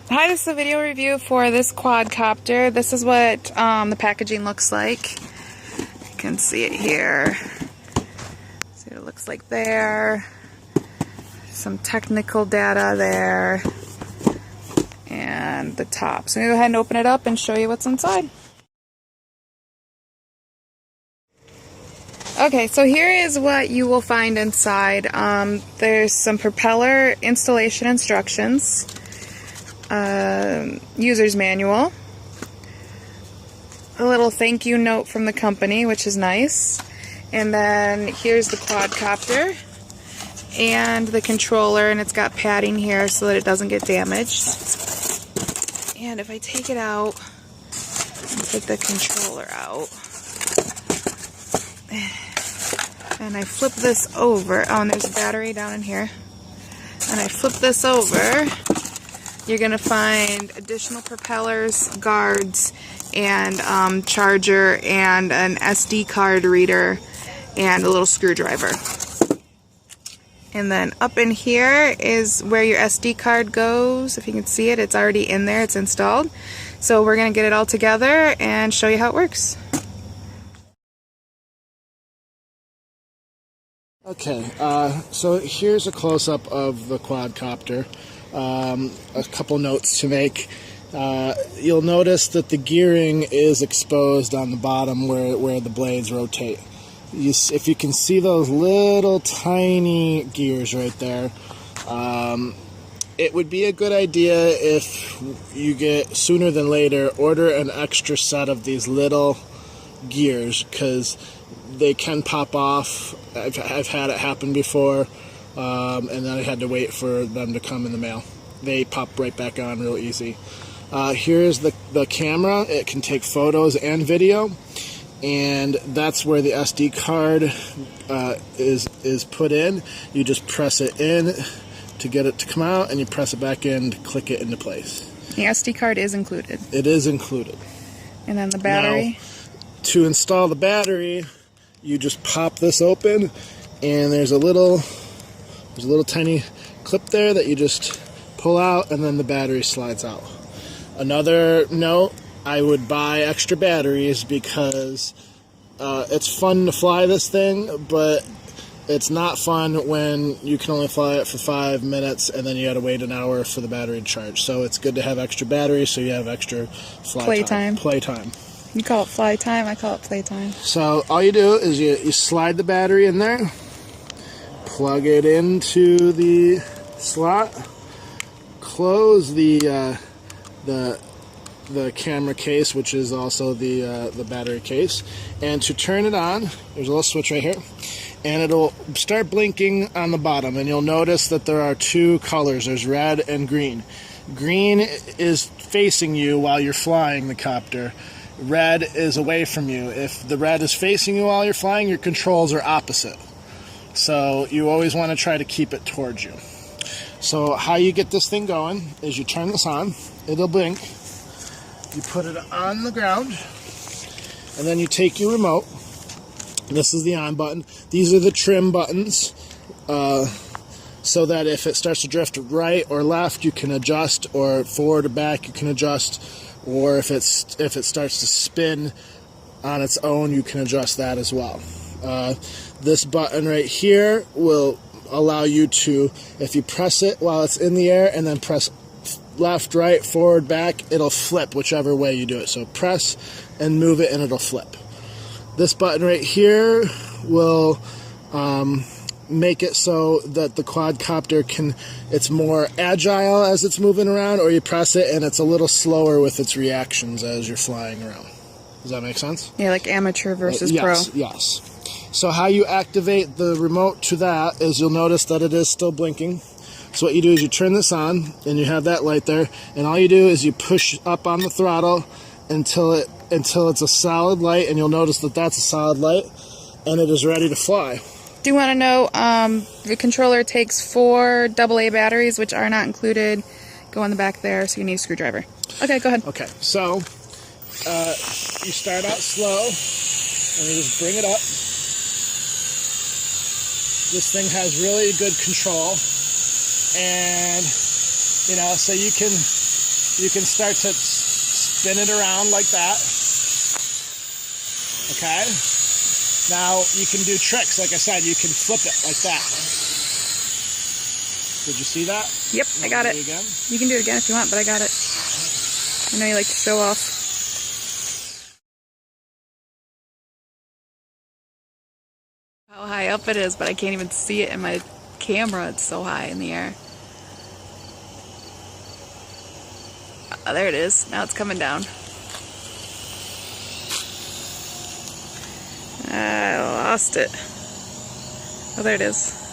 Hi, this is a video review for this quadcopter. This is what the packaging looks like. You can see it here. See what it looks like there. Some technical data there. And the top. So I'm going to go ahead and open it up and show you what's inside. Okay, so here is what you will find inside. There's some propeller installation instructions. User's manual, a little thank you note from the company, which is nice, and then here's the quadcopter and the controller, and it's got padding here so that it doesn't get damaged. And if I take it out and take the controller out and I flip this over, oh, and there's a battery down in here, and I flip this over, you're going to find additional propellers, guards, and charger, and an SD card reader, and a little screwdriver. And then up in here is where your SD card goes. If you can see it, it's already in there, it's installed. So we're going to get it all together and show you how it works. Okay, so here's a close-up of the quadcopter. A couple notes to make. You'll notice that the gearing is exposed on the bottom where the blades rotate. If you can see those little tiny gears right there, it would be a good idea if you get sooner than later, order an extra set of these little gears, because they can pop off. I've had it happen before. And then I had to wait for them to come in the mail. They pop right back on real easy. Here's the camera. It can take photos and video, and that's where the SD card is put in. You just press it in to get it to come out, and you press it back in to click it into place. The SD card is included. It is included. And then the battery. Now, to install the battery, you just pop this open, and there's a little tiny clip there that you just pull out, and then the battery slides out. Another note, I would buy extra batteries because it's fun to fly this thing, but it's not fun when you can only fly it for 5 minutes and then you gotta wait an hour for the battery to charge. So it's good to have extra batteries so you have extra playtime. You call it fly time, I call it playtime. So all you do is you slide the battery in there, plug it into the slot, close the camera case, which is also the battery case, and to turn it on, there's a little switch right here, and it'll start blinking on the bottom, and you'll notice that there are two colors. There's red and green. Green is facing you while you're flying the copter. Red is away from you. If the red is facing you while you're flying, your controls are opposite. So you always want to try to keep it towards you. So how you get this thing going is you turn this on, it'll blink, you put it on the ground, and then you take your remote. This is the on button. These are the trim buttons, so that if it starts to drift right or left, you can adjust, or forward or back, you can adjust, or if it starts to spin on its own, you can adjust that as well. This button right here will allow you to, if you press it while it's in the air and then press left, right, forward, back, it'll flip whichever way you do it. So press and move it and it'll flip. This button right here will make it so that the quadcopter it's more agile as it's moving around, or you press it and it's a little slower with its reactions as you're flying around. Does that make sense? Yeah, like amateur versus pro. Yes. So how you activate the remote to that is you'll notice that it is still blinking. So what you do is you turn this on, and you have that light there, and all you do is you push up on the throttle until it's a solid light, and you'll notice that that's a solid light, and it is ready to fly. Do you want to know, the controller takes 4 AA batteries, which are not included. Go on the back there, so you need a screwdriver. Okay, go ahead. Okay, so you start out slow, and you just bring it up. This thing has really good control, and so you can you can start to spin it around like that. Okay? Now you can do tricks. Like I said, you can flip it like that. Did you see that? Yep, I got it. Again? You can do it again if you want, but I got it. I know you like to show off. How high up it is, but I can't even see it in my camera. It's so high in the air. Oh, there it is. Now it's coming down. I lost it. Oh, there it is.